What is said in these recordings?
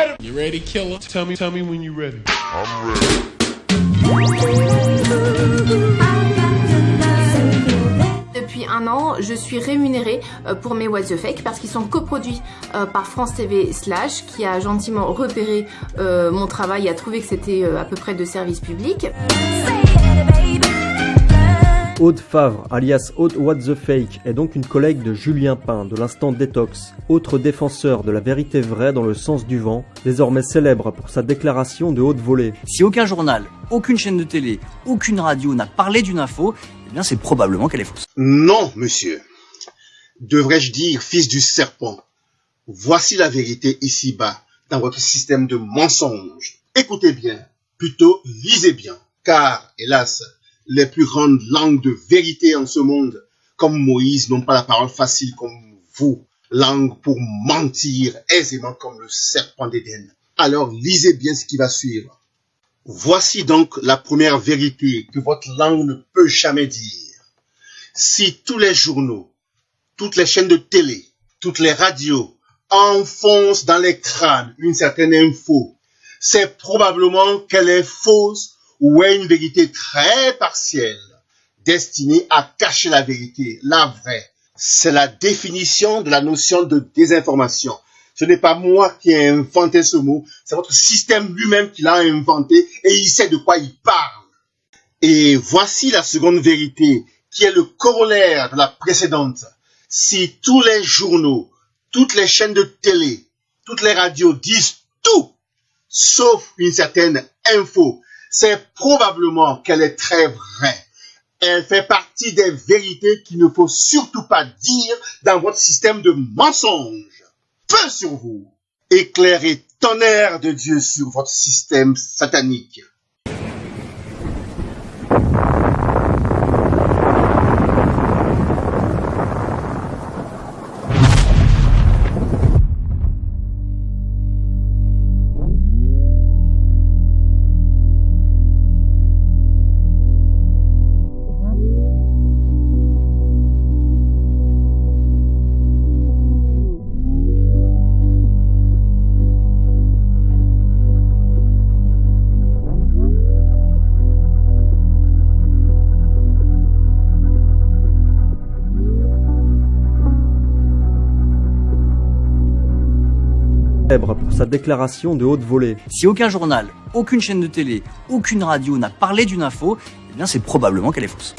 ready? You ready, killer? Tell me when you're ready. I'm ready. Depuis un an, je suis rémunérée pour mes What the Fake parce qu'ils sont coproduits par France TV / qui a gentiment repéré mon travail et a trouvé que c'était à peu près de service public. Aude Favre, alias Aude What the Fake, est donc une collègue de Julien Pain de l'Instant Détox, autre défenseur de la vérité vraie dans le sens du vent, désormais célèbre pour sa déclaration de haute volée. Si aucun journal, aucune chaîne de télé, aucune radio n'a parlé d'une info, eh bien c'est probablement qu'elle est fausse. Non, monsieur. Devrais-je dire fils du serpent? Voici la vérité ici-bas, dans votre système de mensonges. Écoutez bien, plutôt lisez bien, car, hélas, les plus grandes langues de vérité en ce monde, comme Moïse, n'ont pas la parole facile comme vous, langue pour mentir aisément comme le serpent d'Éden. Alors lisez bien ce qui va suivre. Voici donc la première vérité que votre langue ne peut jamais dire. Si tous les journaux, toutes les chaînes de télé, toutes les radios enfoncent dans les crânes une certaine info, c'est probablement qu'elle est fausse ou est une vérité très partielle, destinée à cacher la vérité, la vraie. C'est la définition de la notion de désinformation. Ce n'est pas moi qui ai inventé ce mot, c'est votre système lui-même qui l'a inventé et il sait de quoi il parle. Et voici la seconde vérité, qui est le corollaire de la précédente. Si tous les journaux, toutes les chaînes de télé, toutes les radios disent tout, sauf une certaine info, c'est probablement qu'elle est très vraie. Elle fait partie des vérités qu'il ne faut surtout pas dire dans votre système de mensonges. Feu sur vous! Éclair et tonnerre de Dieu sur votre système satanique. Pour sa déclaration de haute volée. Si aucun journal, aucune chaîne de télé, aucune radio n'a parlé d'une info, eh bien c'est probablement qu'elle est fausse.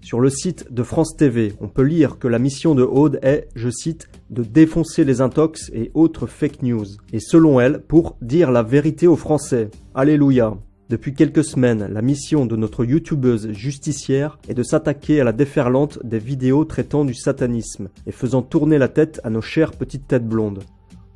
Sur le site de France TV, on peut lire que la mission de Aude est, je cite, de défoncer les intox et autres fake news. Et selon elle, pour dire la vérité aux Français. Alléluia. Depuis quelques semaines, la mission de notre youtubeuse justicière est de s'attaquer à la déferlante des vidéos traitant du satanisme et faisant tourner la tête à nos chères petites têtes blondes.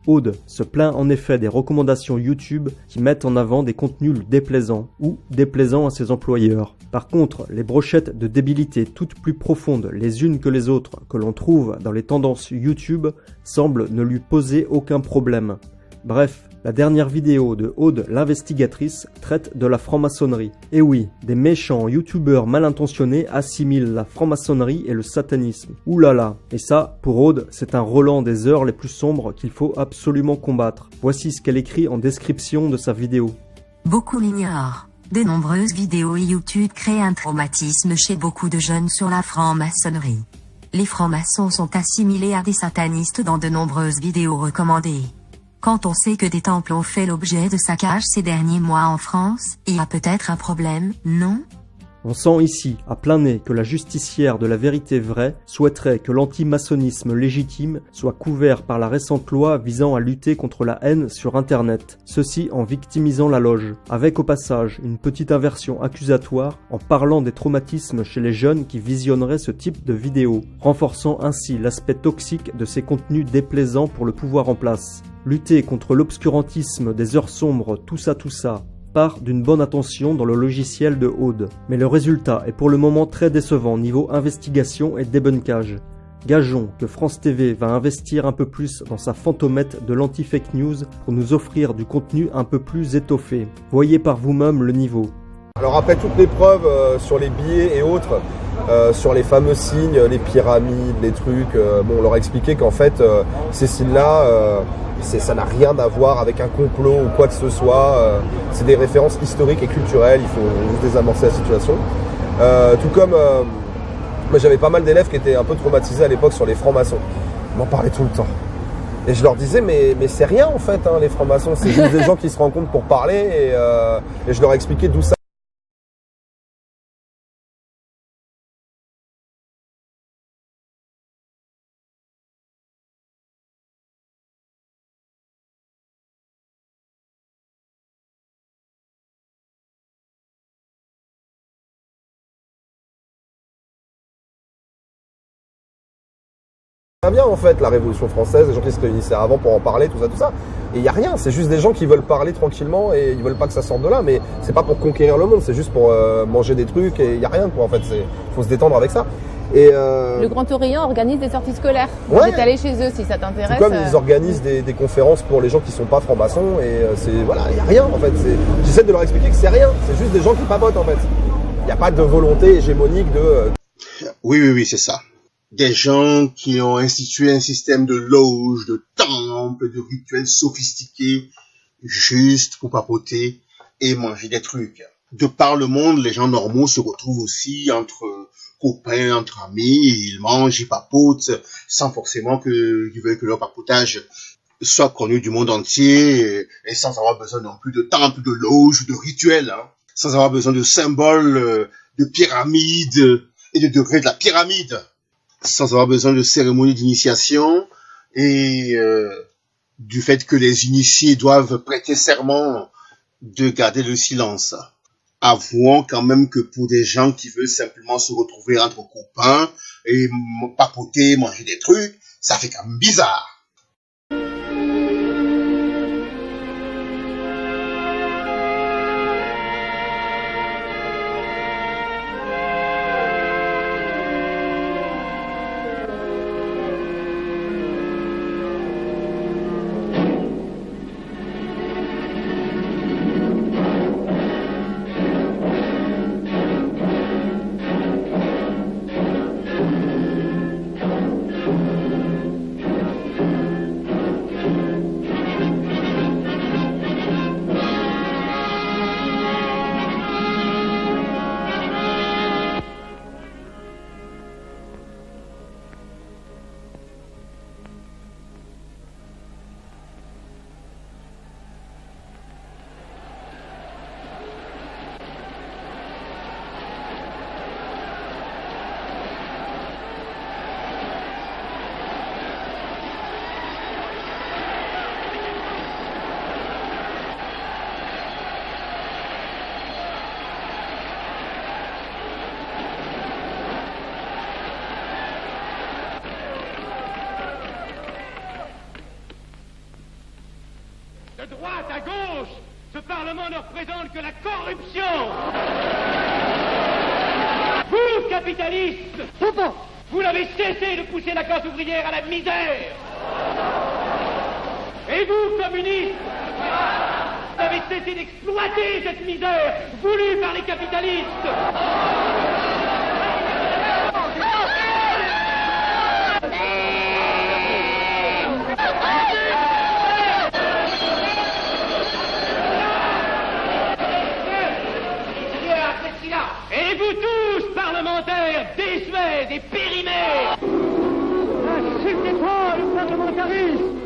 Aude se plaint en effet des recommandations YouTube qui mettent en avant des contenus déplaisants ou déplaisants à ses employeurs. Par contre, les brochettes de débilité toutes plus profondes les unes que les autres que l'on trouve dans les tendances YouTube semblent ne lui poser aucun problème. Bref, la dernière vidéo de Aude l'investigatrice traite de la franc-maçonnerie. Et oui, des méchants youtubeurs mal intentionnés assimilent la franc-maçonnerie et le satanisme. Ouh là là. Et ça, pour Aude, c'est un Roland des heures les plus sombres qu'il faut absolument combattre. Voici ce qu'elle écrit en description de sa vidéo. Beaucoup l'ignorent. De nombreuses vidéos YouTube créent un traumatisme chez beaucoup de jeunes sur la franc-maçonnerie. Les francs-maçons sont assimilés à des satanistes dans de nombreuses vidéos recommandées. Quand on sait que des temples ont fait l'objet de saccages ces derniers mois en France, il y a peut-être un problème, non ? On sent ici, à plein nez, que la justicière de la vérité vraie souhaiterait que l'antimaçonnisme légitime soit couvert par la récente loi visant à lutter contre la haine sur Internet, ceci en victimisant la loge, avec au passage une petite inversion accusatoire en parlant des traumatismes chez les jeunes qui visionneraient ce type de vidéos, renforçant ainsi l'aspect toxique de ces contenus déplaisants pour le pouvoir en place. Lutter contre l'obscurantisme des heures sombres, tout ça, part d'une bonne intention dans le logiciel de Aude. Mais le résultat est pour le moment très décevant niveau investigation et débunkage. Gageons que France TV va investir un peu plus dans sa fantomette de l'anti-fake news pour nous offrir du contenu un peu plus étoffé. Voyez par vous-même le niveau. Alors après toutes les preuves sur les billets et autres, sur les fameux signes, les pyramides, les trucs. Bon, on leur a expliqué qu'en fait, ces signes-là, ça n'a rien à voir avec un complot ou quoi que ce soit. C'est des références historiques et culturelles. Il faut désamorcer la situation. Tout comme moi, j'avais pas mal d'élèves qui étaient un peu traumatisés à l'époque sur les francs-maçons. Ils m'en parlaient tout le temps. Et je leur disais, mais c'est rien en fait, hein, les francs-maçons. C'est juste des gens qui se rencontrent pour parler. Et je leur ai expliqué d'où ça. Très bien en fait la Révolution française, les gens qui se réunissaient avant pour en parler, tout ça. Et il n'y a rien, c'est juste des gens qui veulent parler tranquillement et ils veulent pas que ça sorte de là, mais c'est pas pour conquérir le monde, c'est juste pour manger des trucs et il n'y a rien quoi en fait, faut se détendre avec ça. Et le Grand Orient organise des sorties scolaires. Ouais. J'étais allée chez eux si ça t'intéresse. Tout comme ils organisent des conférences pour les gens qui sont pas francs-maçons et voilà, il n'y a rien en fait. J'essaie de leur expliquer que c'est rien, c'est juste des gens qui papotent en fait. Il n'y a pas de volonté hégémonique de... Oui, c'est ça. Des gens qui ont institué un système de loges, de temples, de rituels sophistiqués, juste pour papoter et manger des trucs. De par le monde, les gens normaux se retrouvent aussi entre copains, entre amis, ils mangent, ils papotent, sans forcément qu'ils veulent que leur papotage soit connu du monde entier, et sans avoir besoin non plus de temples, de loges, de rituels, hein, sans avoir besoin de symboles, de pyramides et de degrés de la pyramide, sans avoir besoin de cérémonies d'initiation et du fait que les initiés doivent prêter serment de garder le silence. Avouons quand même que pour des gens qui veulent simplement se retrouver entre copains et papoter, manger des trucs, ça fait quand même bizarre. De droite à gauche, ce Parlement ne représente que la corruption. Vous, capitalistes, vous n'avez cessé de pousser la classe ouvrière à la misère. Et vous, communistes, vous avez cessé d'exploiter cette misère voulue par les capitalistes. Et vous tous, parlementaires, désuets et périmés, acceptez-moi le parlementarisme.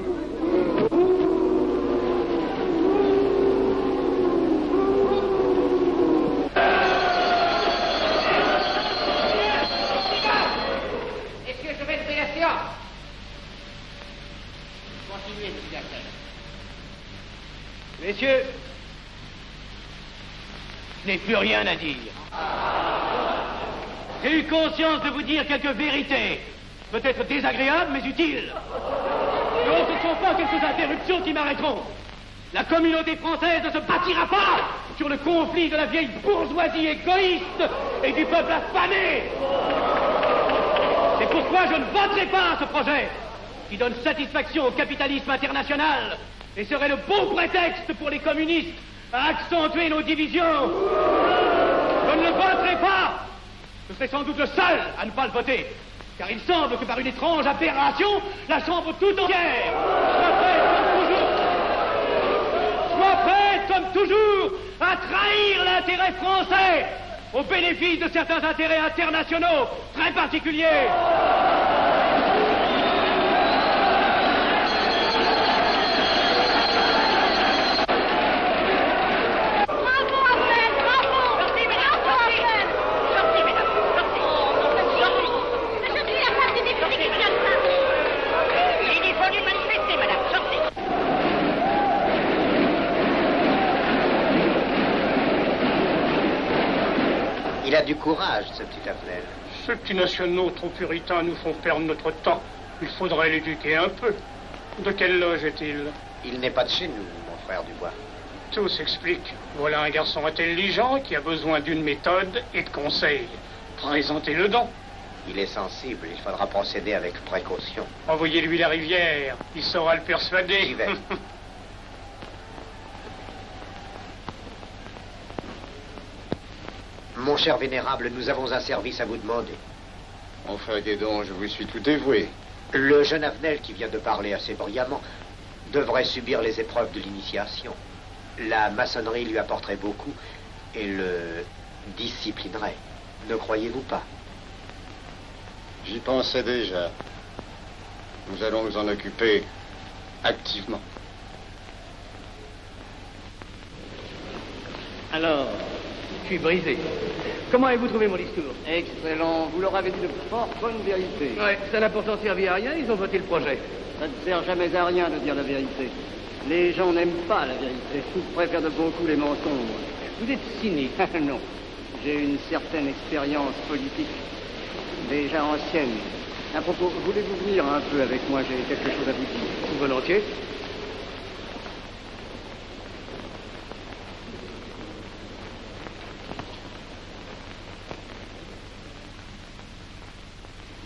Est-ce que je vais lever la séance? Continuez, s'il vous plaît. Messieurs, je n'ai plus rien à dire. J'ai eu conscience de vous dire quelques vérités, peut-être désagréables, mais utiles. Non, ce ne sont pas quelques interruptions qui m'arrêteront. La communauté française ne se bâtira pas sur le conflit de la vieille bourgeoisie égoïste et du peuple affamé. C'est pourquoi je ne voterai pas ce projet qui donne satisfaction au capitalisme international et serait le bon prétexte pour les communistes à accentuer nos divisions. Je ne le voterai pas. Je serai sans doute le seul à ne pas le voter. Car il semble que par une étrange aberration, la Chambre tout entière soit prête, comme toujours, à trahir l'intérêt français au bénéfice de certains intérêts internationaux très particuliers. Il a du courage, ce petit Avenel. Ces petits nationaux trop puritains nous font perdre notre temps. Il faudrait l'éduquer un peu. De quelle loge est-il? Il n'est pas de chez nous, mon frère Dubois. Tout s'explique. Voilà un garçon intelligent qui a besoin d'une méthode et de conseils. Présentez-le donc. Il est sensible, il faudra procéder avec précaution. Envoyez-lui la rivière, il saura le persuader. J'y vais. Mon cher vénérable, nous avons un service à vous demander. Enfin, dis donc, je vous suis tout dévoué. Le jeune Avenel qui vient de parler assez brillamment devrait subir les épreuves de l'initiation. La maçonnerie lui apporterait beaucoup et le disciplinerait. Ne croyez-vous pas? J'y pensais déjà. Nous allons nous en occuper activement. Alors, je suis brisé. Comment avez-vous trouvé mon discours? Excellent. Vous leur avez dit de fort bonne vérité. Ouais, ça n'a pourtant servi à rien, ils ont voté le projet. Ça ne sert jamais à rien de dire la vérité. Les gens n'aiment pas la vérité. Ils préfèrent de beaucoup les mensonges. Vous êtes cynique. Non. J'ai une certaine expérience politique, déjà ancienne. À propos, voulez-vous venir un peu avec moi? J'ai quelque chose à vous dire. Volontiers.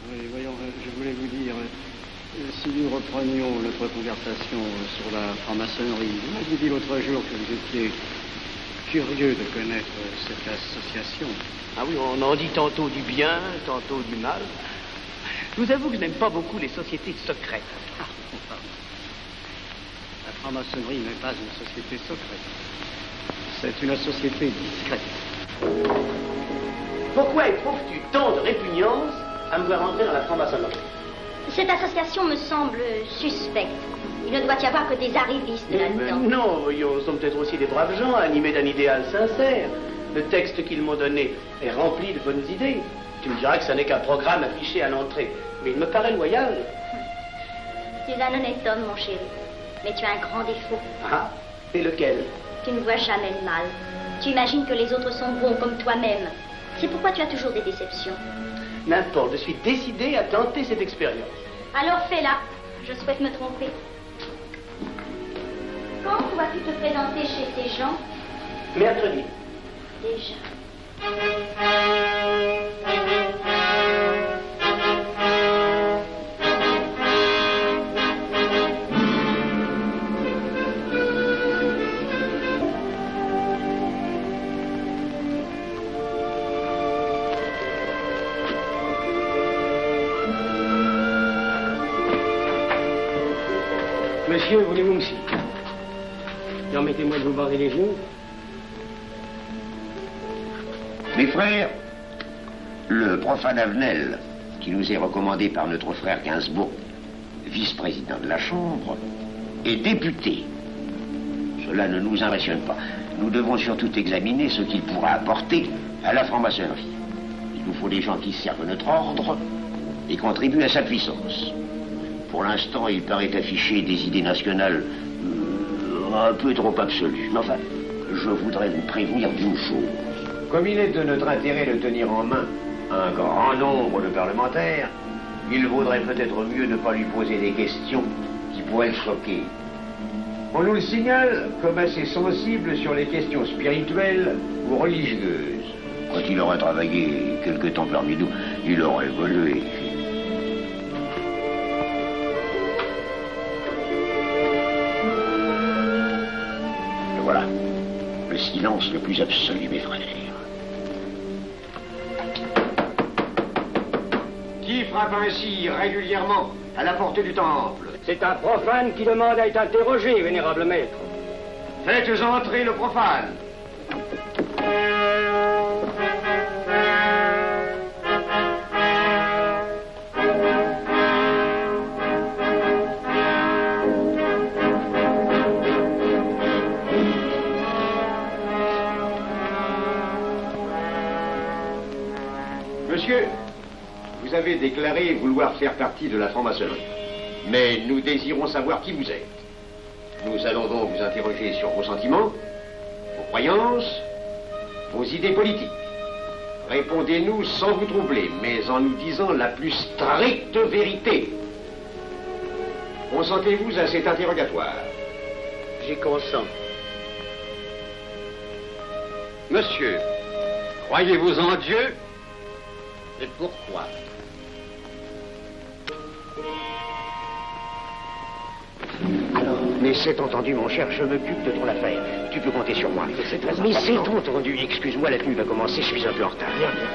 Oui, voyons, je voulais vous dire, si nous reprenions notre conversation sur la franc-maçonnerie, vous m'aviez dit l'autre jour que vous étiez curieux de connaître cette association. Ah oui, on en dit tantôt du bien, tantôt du mal. Je vous avoue que je n'aime pas beaucoup les sociétés secrètes. Ah, la franc-maçonnerie n'est pas une société secrète. C'est une société discrète. Pourquoi éprouves-tu tant de répugnance à me voir entrer dans la franc-maçonnerie? Cette association me semble suspecte. Il ne doit y avoir que des arrivistes là-dedans. Non, voyons, nous sommes peut-être aussi des braves gens, animés d'un idéal sincère. Le texte qu'ils m'ont donné est rempli de bonnes idées. Tu me diras que ce n'est qu'un programme affiché à l'entrée, mais il me paraît loyal. Tu es un honnête homme, mon chéri. Mais tu as un grand défaut. Ah, et lequel? Tu ne vois jamais le mal. Tu imagines que les autres sont bons comme toi-même. C'est pourquoi tu as toujours des déceptions. N'importe, je suis décidé à tenter cette expérience. Alors fais-la. Je souhaite me tromper. Quand pourras-tu te présenter chez ces gens? Mercredi. Déjà. Monsieur, voulez-vous me citer? Permettez-moi de vous bander les genoux. Mes frères, le profane Avenel, qui nous est recommandé par notre frère Gainsbourg, vice-président de la Chambre, est député. Cela ne nous impressionne pas. Nous devons surtout examiner ce qu'il pourra apporter à la franc-maçonnerie. Il nous faut des gens qui servent notre ordre et contribuent à sa puissance. Pour l'instant, il paraît afficher des idées nationales un peu trop absolues. Mais enfin, je voudrais vous prévenir d'une chose. Comme il est de notre intérêt de tenir en main un grand nombre de parlementaires, il vaudrait peut-être mieux ne pas lui poser des questions qui pourraient le choquer. On nous le signale comme assez sensible sur les questions spirituelles ou religieuses. Quand il aura travaillé quelque temps parmi nous, il aura évolué. Voilà, le silence le plus absolu, mes frères. frappe ainsi régulièrement à la porte du temple? C'est un profane qui demande à être interrogé, vénérable maître. Faites entrer le profane. Monsieur, vous avez déclaré vouloir faire partie de la franc-maçonnerie. Mais nous désirons savoir qui vous êtes. Nous allons donc vous interroger sur vos sentiments, vos croyances, vos idées politiques. Répondez-nous sans vous troubler, mais en nous disant la plus stricte vérité. Consentez-vous à cet interrogatoire? J'y consens. Monsieur, croyez-vous en Dieu? Et pourquoi? Alors, mais c'est entendu, mon cher, je m'occupe de ton affaire. Tu peux compter sur moi. Mais c'est entendu, excuse-moi, la tenue va commencer, je suis un peu en retard. Viens, viens.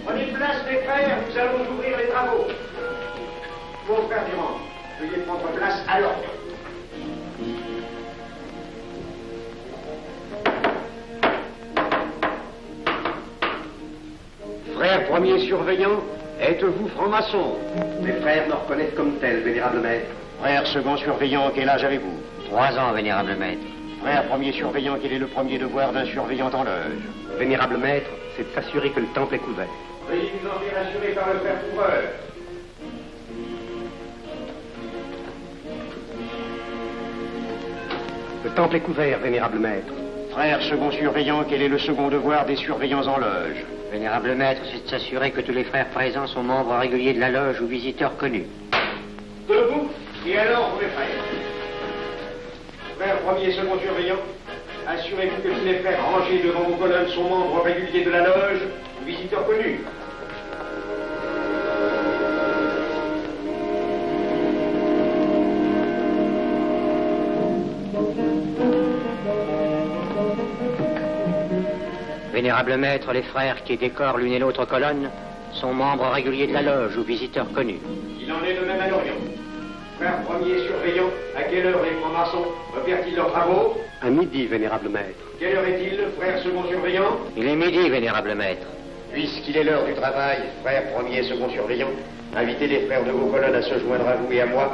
Prenez place, mes frères, nous allons ouvrir les travaux. Mon frère Durand, veuillez prendre place à l'ordre. Frère premier surveillant, êtes-vous franc-maçon? Mes frères me reconnaissent comme tel, vénérable maître. Frère second surveillant, quel âge avez-vous? 3 ans, vénérable maître. Frère premier surveillant, quel est le premier devoir d'un surveillant en loge? Vénérable maître, c'est de s'assurer que le temple est couvert. Veuillez vous en faire assurer par le frère couvreur. Le temple est couvert, vénérable maître. Frère second surveillant, quel est le second devoir des surveillants en loge? Vénérable maître, c'est de s'assurer que tous les frères présents sont membres réguliers de la loge ou visiteurs connus. Debout, et alors, mes frères. Frère premier second surveillant, assurez-vous que tous les frères rangés devant vos colonnes sont membres réguliers de la loge ou visiteurs connus. Vénérable maître, les frères qui décorent l'une et l'autre colonne sont membres réguliers de la loge ou visiteurs connus. Il en est de même à l'Orient. Frère premier surveillant, à quelle heure les francs-maçons opèrent-ils leurs travaux? À midi, vénérable maître. Quelle heure est-il, frère second surveillant? Il est midi, vénérable maître. Puisqu'il est l'heure du travail, frère premier second surveillant, invitez les frères de vos colonnes à se joindre à vous et à moi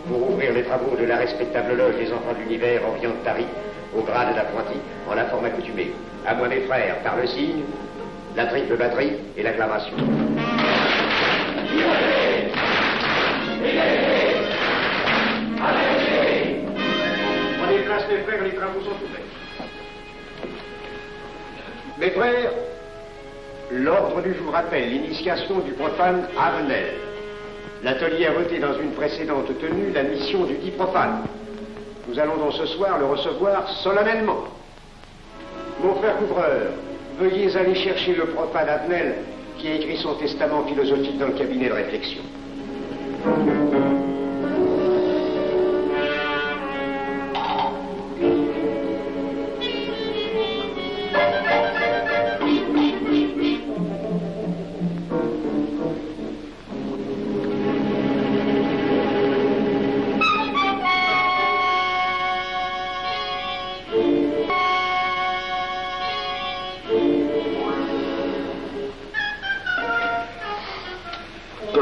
pour ouvrir les travaux de la respectable loge des enfants de l'univers Orient de Paris, au grade d'apprenti, en la forme accoutumée. À moi, mes frères, par le signe, la triple batterie et l'acclamation. Prenez place, mes frères, les travaux sont ouverts. Mes frères, l'ordre du jour appelle l'initiation du profane Avenel. L'atelier a voté dans une précédente tenue la mission du dit profane. Nous allons donc ce soir le recevoir solennellement. Mon frère couvreur, veuillez aller chercher le profane Avenel qui a écrit son testament philosophique dans le cabinet de réflexion.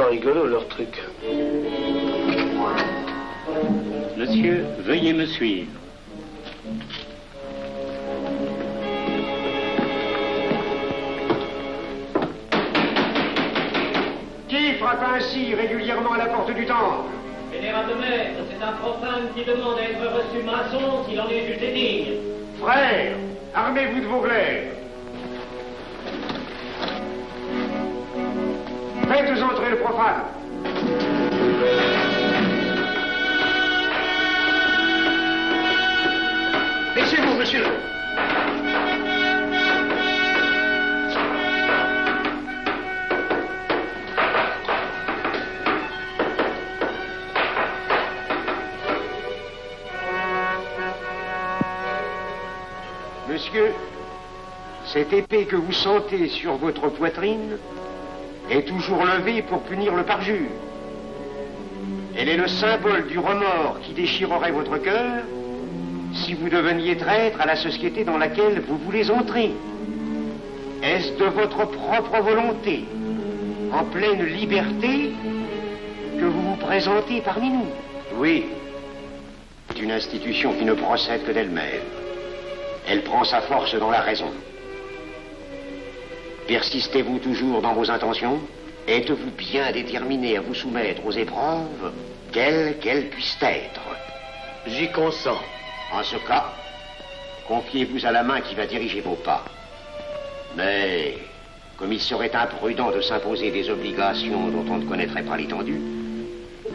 Rigolo leur truc. Monsieur, veuillez me suivre. Qui frappe ainsi régulièrement à la porte du temple? Vénérable maître, c'est un profane qui demande à être reçu maçon s'il en est jugé digne. Frères, armez-vous de vos glaives. Faites entrer le profane. Laissez-vous, monsieur. Cette épée que vous sentez sur votre poitrine est toujours levée pour punir le parjure. Elle est le symbole du remords qui déchirerait votre cœur si vous deveniez traître à la société dans laquelle vous voulez entrer. Est-ce de votre propre volonté, en pleine liberté, que vous vous présentez parmi nous? Oui. C'est une institution qui ne procède que d'elle-même. Elle prend sa force dans la raison. Persistez-vous toujours dans vos intentions? Êtes-vous bien déterminé à vous soumettre aux épreuves, quelles qu'elles puissent être? J'y consens. En ce cas, confiez-vous à la main qui va diriger vos pas. Mais, comme il serait imprudent de s'imposer des obligations dont on ne connaîtrait pas l'étendue,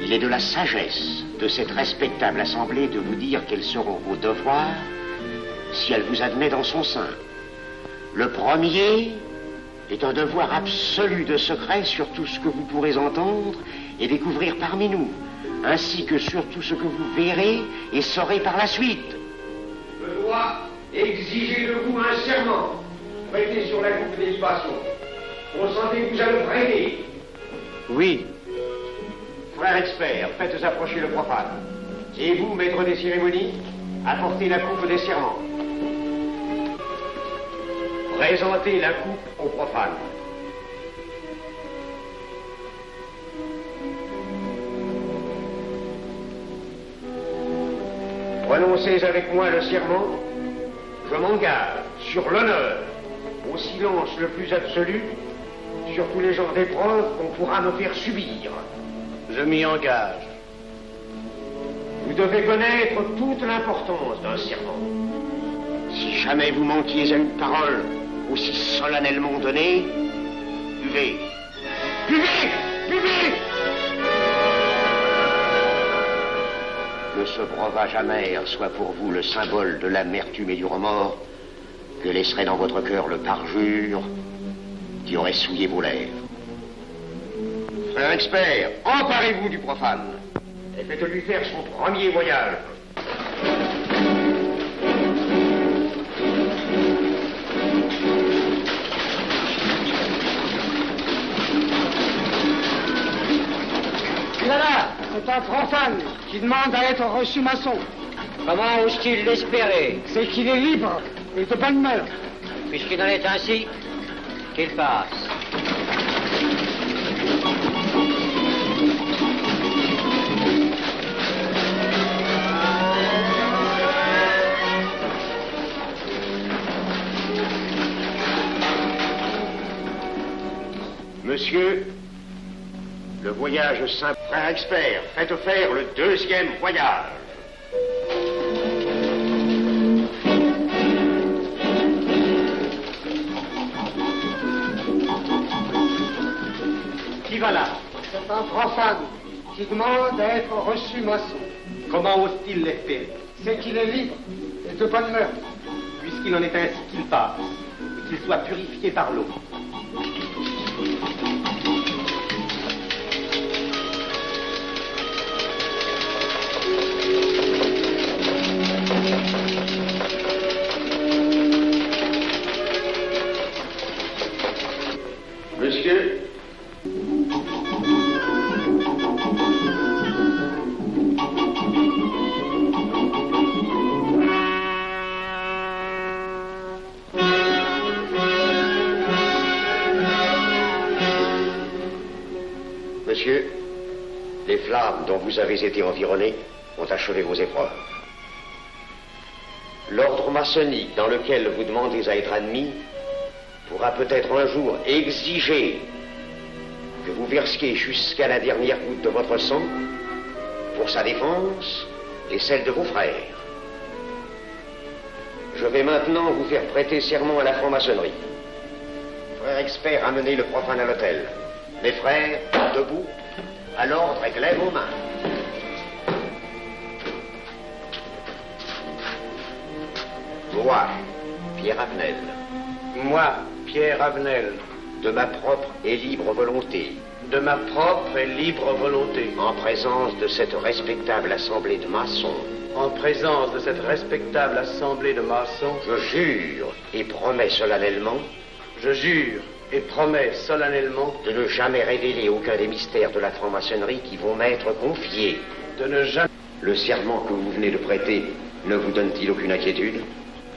il est de la sagesse de cette respectable assemblée de vous dire quels seront vos devoirs si elle vous admet dans son sein. Le premier est un devoir absolu de secret sur tout ce que vous pourrez entendre et découvrir parmi nous, ainsi que sur tout ce que vous verrez et saurez par la suite. Je dois exiger de vous un serment prêté sur la coupe des libations. Consentez-vous à le prêter? Oui. Frère expert, faites approcher le profane. Et vous, maître des cérémonies, apportez la coupe des serments. Présentez la coupe au profane. Prononcez avec moi le serment. Je m'engage sur l'honneur, au silence le plus absolu, sur tous les genres d'épreuves qu'on pourra me faire subir. Je m'y engage. Vous devez connaître toute l'importance d'un serment. Si jamais vous manquiez à une parole aussi solennellement donnée, buvez. Buvez! Buvez! Que ce breuvage amer soit pour vous le symbole de l'amertume et du remords que laisserait dans votre cœur le parjure qui aurait souillé vos lèvres. Frère expert, emparez-vous du profane et faites-lui faire son premier voyage. Là, c'est un profane qui demande à être reçu maçon. Comment ose-t-il l'espérer? C'est qu'il est libre et de bonne mœurs. Puisqu'il en est ainsi, qu'il passe. Monsieur, le voyage simple. Frère expert, faites faire le deuxième voyage. Qui va là? C'est un profane qui demande à être reçu maçon. Comment ose-t-il l'espérer? C'est qu'il est libre et de bonne mœurs. Puisqu'il en est ainsi, qu'il passe et qu'il soit purifié par l'eau. Monsieur, Monsieur, les flammes dont vous avez été environné ont achevé vos épreuves. L'ordre maçonnique dans lequel vous demandez à être admis pourra peut-être un jour exiger que vous versiez jusqu'à la dernière goutte de votre sang pour sa défense et celle de vos frères. Je vais maintenant vous faire prêter serment à la franc-maçonnerie. Frère expert, amenez le profane à l'autel. Les frères, debout, à l'ordre et glaive aux mains. Moi, Pierre Avenel. Moi, Pierre Avenel. de ma propre et libre volonté. De ma propre et libre volonté. En présence de cette respectable assemblée de maçons. En présence de cette respectable assemblée de maçons. Je jure et promets solennellement. Je jure et promets solennellement. De ne jamais révéler aucun des mystères de la franc-maçonnerie qui vont m'être confiés. De ne jamais... Le serment que vous venez de prêter ne vous donne-t-il aucune inquiétude?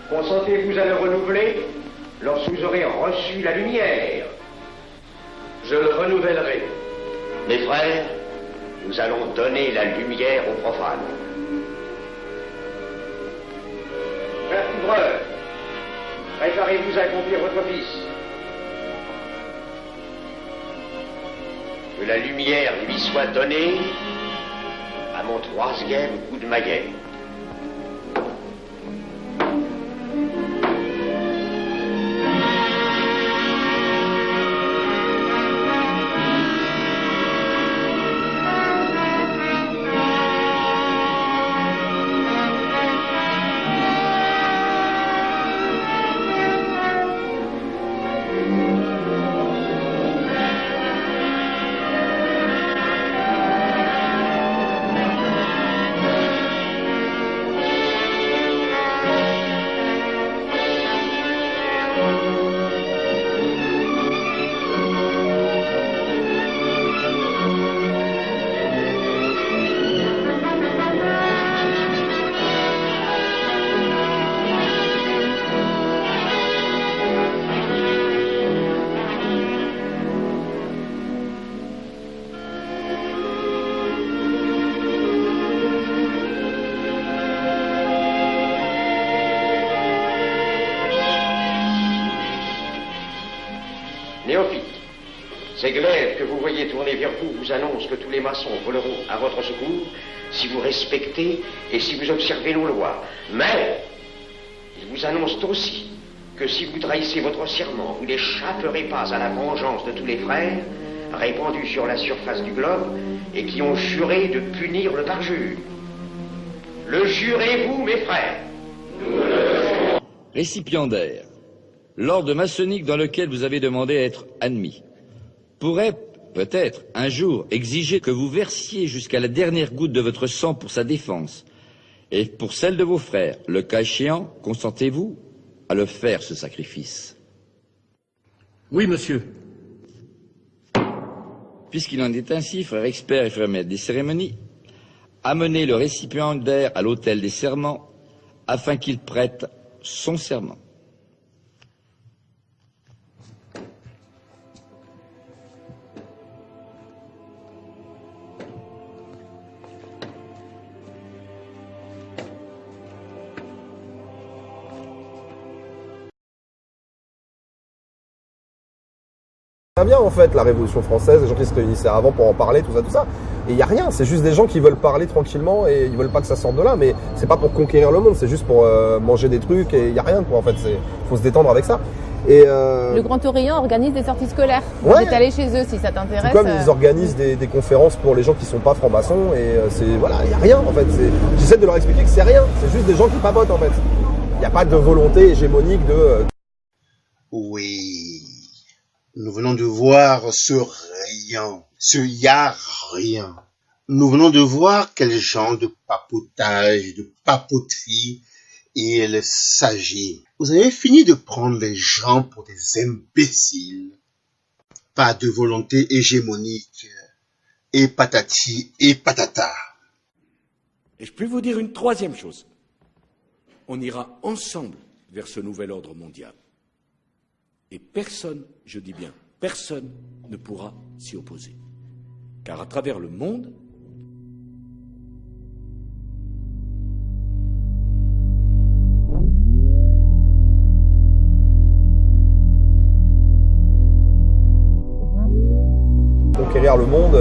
Consentez-vous à le renouveler lorsque vous aurez reçu la lumière? Je le renouvellerai. Mes frères, nous allons donner la lumière aux profanes. Frères couvreurs, préparez-vous à accomplir votre office. Que la lumière lui soit donnée à mon 3e coup de maillet. Néophyte, ces glaives que vous voyez tourner vers vous vous annoncent que tous les maçons voleront à votre secours si vous respectez et si vous observez nos lois. Mais ils vous annoncent aussi que si vous trahissez votre serment, vous n'échapperez pas à la vengeance de tous les frères répandus sur la surface du globe et qui ont juré de punir le parjure. Le jurez-vous, mes frères? Récipiendaire. L'ordre maçonnique dans lequel vous avez demandé à être admis pourrait, peut-être, un jour exiger que vous versiez jusqu'à la dernière goutte de votre sang pour sa défense et pour celle de vos frères. Le cas échéant, consentez-vous à le faire, ce sacrifice? Oui, monsieur. Puisqu'il en est ainsi, frères experts et frères maîtres des cérémonies, amenez le récipiendaire à l'autel des serments afin qu'il prête son serment. Bien en fait la Révolution française, les gens qui se réunissaient avant pour en parler, tout ça, et il n'y a rien, c'est juste des gens qui veulent parler tranquillement et ils veulent pas que ça sorte de là, mais c'est pas pour conquérir le monde, c'est juste pour manger des trucs et il n'y a rien quoi en fait, faut se détendre avec ça. Et Le Grand Orient organise des sorties scolaires, ouais. Tu es allé chez eux si ça t'intéresse. Comme ils organisent des conférences pour les gens qui sont pas francs-maçons et voilà, il n'y a rien en fait, j'essaie de leur expliquer que c'est rien, c'est juste des gens qui papotent en fait, il n'y a pas de volonté hégémonique de... Oui. Nous venons de voir ce rien, ce y a rien. Nous venons de voir quel genre de papotage, de papoterie il s'agit. Vous avez fini de prendre les gens pour des imbéciles. Pas de volonté hégémonique. Et patati et patata. Et je peux vous dire une troisième chose. On ira ensemble vers ce nouvel ordre mondial. Et personne, je dis bien, personne ne pourra s'y opposer. Car à travers le monde, conquérir le monde,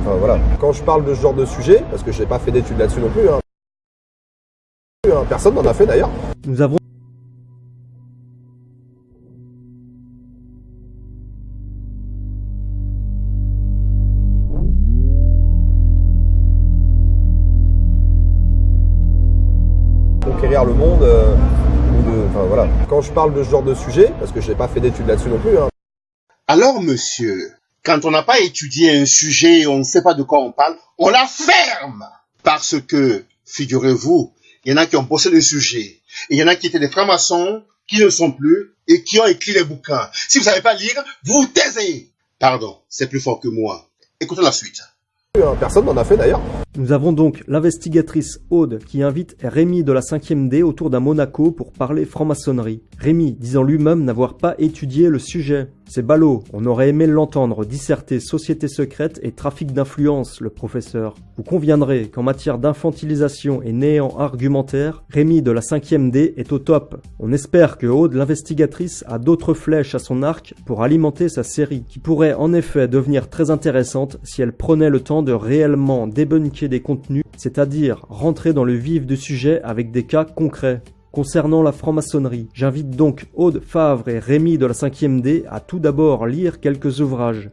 enfin voilà. Quand je parle de ce genre de sujet, parce que je n'ai pas fait d'études là-dessus non plus, personne n'en a fait d'ailleurs. Nous avons conquérir le monde, enfin voilà. Quand je parle de ce genre de sujet, parce que je n'ai pas fait d'études là-dessus non plus, Alors, monsieur, quand on n'a pas étudié un sujet et on ne sait pas de quoi on parle, on la ferme. Parce que, figurez-vous, il y en a qui ont bossé le sujet. Et il y en a qui étaient des francs-maçons, qui ne sont plus, et qui ont écrit les bouquins. Si vous ne savez pas lire, vous taisez. Pardon, c'est plus fort que moi. Écoutons la suite. Personne n'en a fait d'ailleurs. Nous avons donc l'investigatrice Aude qui invite Rémi de la 5e D autour d'un Monaco pour parler franc-maçonnerie. Rémi disant lui-même n'avoir pas étudié le sujet. C'est ballot, on aurait aimé l'entendre disserter société secrète et trafic d'influence, le professeur. Vous conviendrez qu'en matière d'infantilisation et néant argumentaire, Rémi de la 5e D est au top. On espère que Aude, l'investigatrice, a d'autres flèches à son arc pour alimenter sa série, qui pourrait en effet devenir très intéressante si elle prenait le temps de réellement débunker des contenus, c'est-à-dire rentrer dans le vif du sujet avec des cas concrets. Concernant la franc-maçonnerie, j'invite donc Aude Favre et Rémi de la 5e D à tout d'abord lire quelques ouvrages.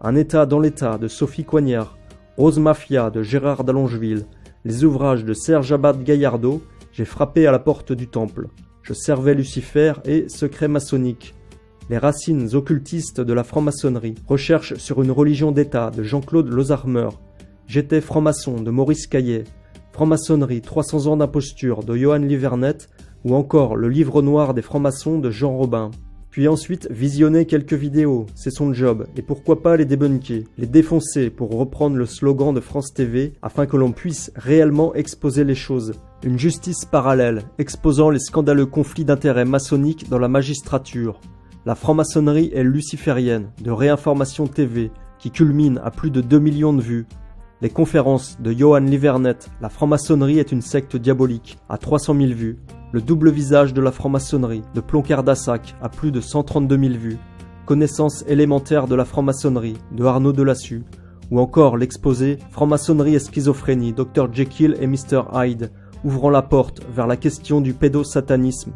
Un État dans l'État de Sophie Coignard, Rose Mafia de Gérard d'Allongeville, les ouvrages de Serge Abad Gaillardeau, J'ai frappé à la porte du temple, Je servais Lucifer et Secret maçonnique. Les racines occultistes de la franc-maçonnerie, Recherche sur une religion d'État de Jean-Claude Lozarmer, J'étais franc-maçon de Maurice Caillet, Franc-maçonnerie 300 ans d'imposture de Johan Livernet ou encore Le livre noir des francs-maçons de Jean Robin. Puis ensuite visionner quelques vidéos, c'est son job, et pourquoi pas les débunker, les défoncer pour reprendre le slogan de France TV afin que l'on puisse réellement exposer les choses. Une justice parallèle, exposant les scandaleux conflits d'intérêts maçonniques dans la magistrature. La franc-maçonnerie est luciférienne, de Réinformation TV, qui culmine à plus de 2 millions de vues. Les conférences de Johan Livernet, La franc-maçonnerie est une secte diabolique, à 300 000 vues. Le double visage de la franc-maçonnerie, de Ploncard d'Assac, à plus de 132 000 vues. Connaissance élémentaire de la franc-maçonnerie, de Arnaud Delassus. Ou encore l'exposé Franc-maçonnerie et schizophrénie, Dr Jekyll et Mr Hyde, ouvrant la porte vers la question du pédosatanisme.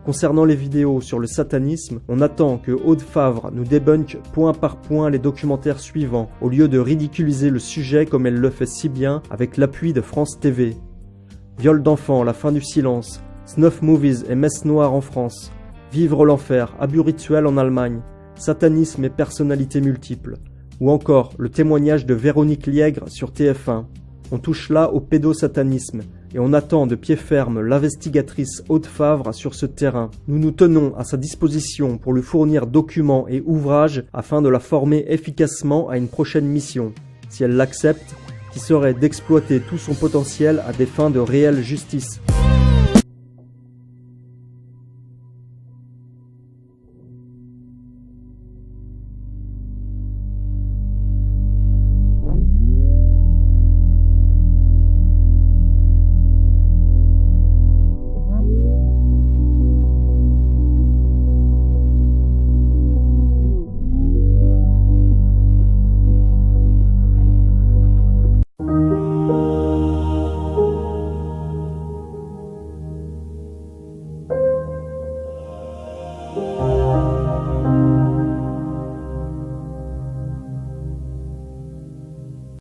Concernant les vidéos sur le satanisme, on attend que Aude Favre nous débunk point par point les documentaires suivants, au lieu de ridiculiser le sujet comme elle le fait si bien avec l'appui de France TV. Viol d'enfants, La fin du silence, Snuff Movies et Messe noire en France, Vivre l'enfer, Abus rituel en Allemagne, Satanisme et personnalités multiples, ou encore le témoignage de Véronique Liègre sur TF1. On touche là au pédosatanisme, et on attend de pied ferme l'investigatrice Aude Favre sur ce terrain. Nous nous tenons à sa disposition pour lui fournir documents et ouvrages afin de la former efficacement à une prochaine mission, si elle l'accepte, qui serait d'exploiter tout son potentiel à des fins de réelle justice.